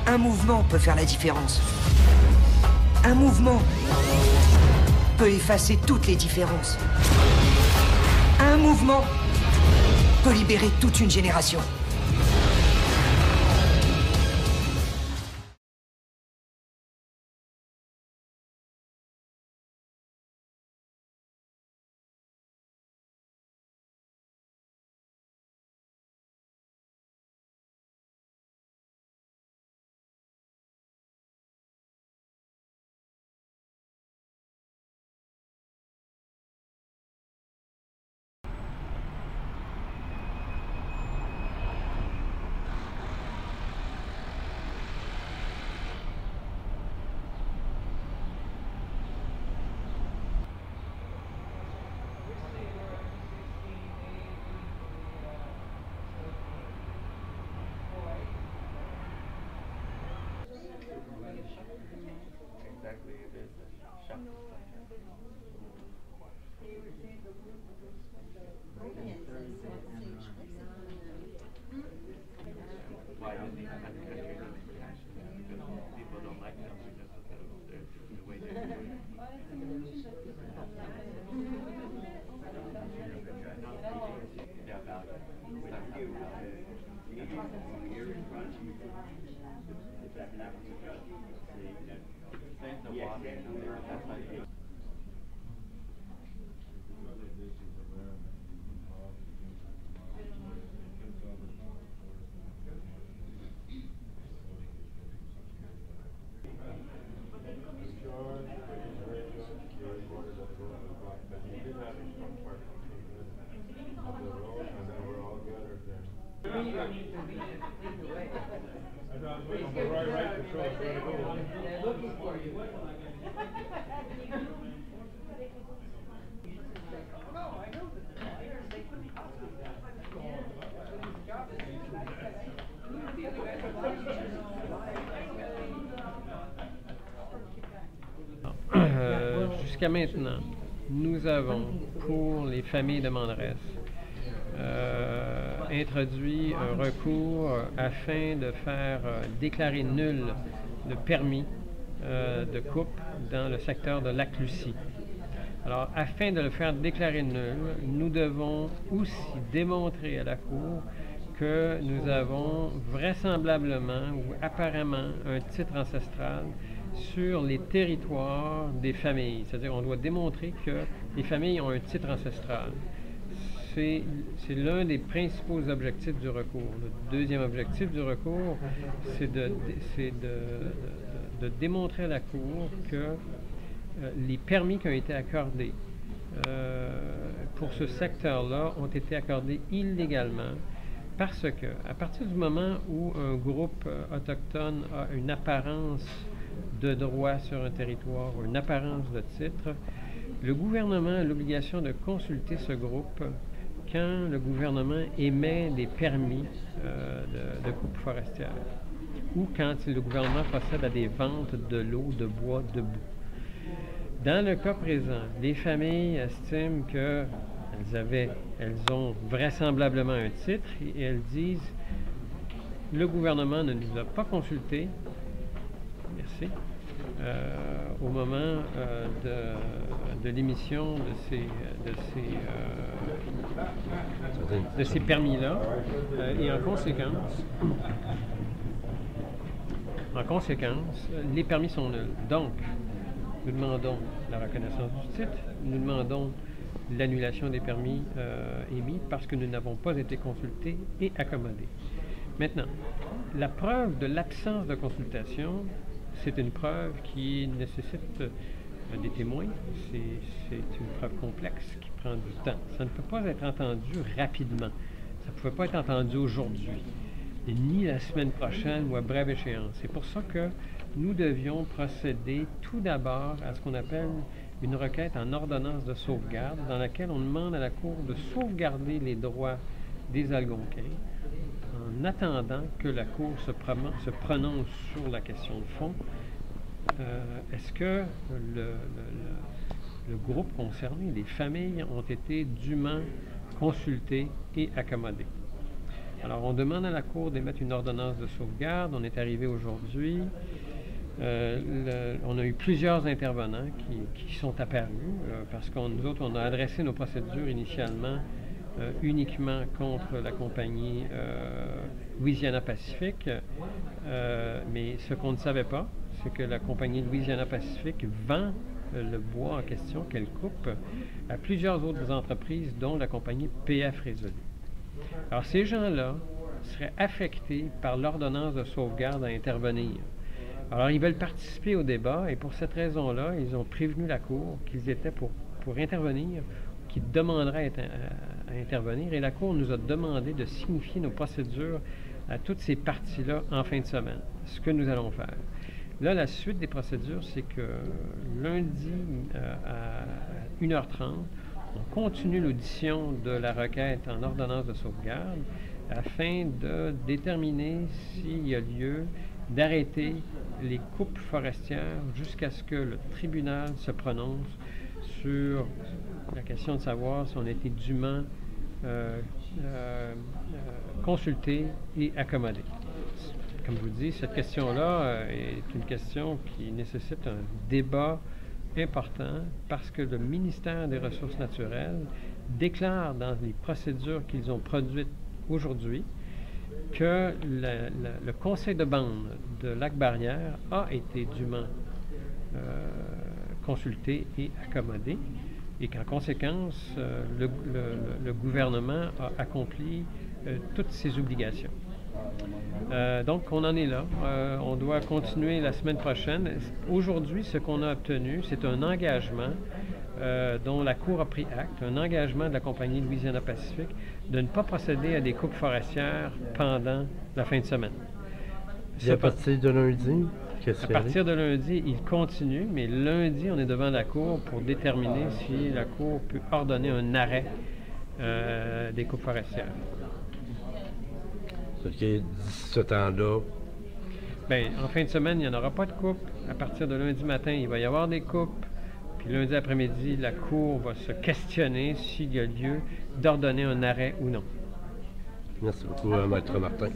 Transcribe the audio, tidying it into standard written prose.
Un mouvement peut faire la différence. Un mouvement peut effacer toutes les différences. Un mouvement peut libérer toute une génération. Exactly, it is a shock. Why do these countries reaction? Because people don't like them because of the way they do it. Yeah, value. Same the water, that's how you Jusqu'à maintenant, nous avons, pour les familles demanderesses, introduit un recours afin de faire déclarer nul le permis de coupe dans le secteur de Lac-Lucie. Alors, afin de le faire déclarer nul, nous devons aussi démontrer à la Cour que nous avons vraisemblablement ou apparemment un titre ancestral sur les territoires des familles. C'est-à-dire qu'on doit démontrer que les familles ont un titre ancestral. C'est l'un des principaux objectifs du recours. Le deuxième objectif du recours, c'est de démontrer à la Cour que les permis qui ont été accordés pour ce secteur-là ont été accordés illégalement parce que, à partir du moment où un groupe autochtone a une apparence de droit sur un territoire, une apparence de titre, le gouvernement a l'obligation de consulter ce groupe quand le gouvernement émet des permis de coupe forestière ou quand le gouvernement procède à des ventes de l'eau, de bois, de boue. Dans le cas présent, les familles estiment qu'elles ont vraisemblablement un titre et elles disent « le gouvernement ne nous a pas consultés ». Merci. Au moment de l'émission de ces permis-là. Et en conséquence, les permis sont nuls. Donc, nous demandons la reconnaissance du titre, nous demandons l'annulation des permis émis parce que nous n'avons pas été consultés et accommodés. Maintenant, la preuve de l'absence de consultation, c'est une preuve qui nécessite des témoins. C'est une preuve complexe qui prend du temps. Ça ne peut pas être entendu rapidement. Ça ne pouvait pas être entendu aujourd'hui, ni la semaine prochaine ou à brève échéance. C'est pour ça que nous devions procéder tout d'abord à ce qu'on appelle une requête en ordonnance de sauvegarde, dans laquelle on demande à la Cour de sauvegarder les droits des Algonquins en attendant que la Cour se prononce sur la question de fond. Est-ce que le groupe concerné, les familles, ont été dûment consultées et accommodées? Alors, on demande à la Cour d'émettre une ordonnance de sauvegarde. On est arrivé aujourd'hui. On a eu plusieurs intervenants qui sont apparus parce que nous autres, on a adressé nos procédures initialement uniquement contre la compagnie Louisiana Pacific. Mais ce qu'on ne savait pas, c'est que la compagnie Louisiana Pacific vend le bois en question qu'elle coupe à plusieurs autres entreprises, dont la compagnie PF Résolu. Alors, ces gens-là seraient affectés par l'ordonnance de sauvegarde à intervenir. Alors, ils veulent participer au débat et pour cette raison-là, ils ont prévenu la Cour qu'ils étaient pour intervenir, qu'ils demanderaient à intervenir, et la Cour nous a demandé de signifier nos procédures à toutes ces parties-là en fin de semaine, ce que nous allons faire. Là, la suite des procédures, c'est que lundi à 1h30, on continue l'audition de la requête en ordonnance de sauvegarde afin de déterminer s'il y a lieu d'arrêter les coupes forestières jusqu'à ce que le tribunal se prononce sur la question de savoir si on a été dûment consulté et accommodé. Comme je vous dis, cette question-là est une question qui nécessite un débat important parce que le ministère des Ressources naturelles déclare dans les procédures qu'ils ont produites aujourd'hui que le conseil de bande de Lac-Barrière a été dûment consulté et accommodé et qu'en conséquence, le gouvernement a accompli toutes ses obligations. Donc, on en est là. On doit continuer la semaine prochaine. Aujourd'hui, ce qu'on a obtenu, c'est un engagement dont la Cour a pris acte, un engagement de la compagnie Louisiana Pacific de ne pas procéder à des coupes forestières pendant la fin de semaine. Et à partir de lundi? À partir de lundi, il continue, mais lundi, on est devant la Cour pour déterminer si la Cour peut ordonner un arrêt des coupes forestières. D'ici ce temps-là? Bien, en fin de semaine, il n'y en aura pas de coupe. À partir de lundi matin, il va y avoir des coupes. Puis lundi après-midi, la Cour va se questionner s'il y a lieu d'ordonner un arrêt ou non. Merci beaucoup, Maître Martin.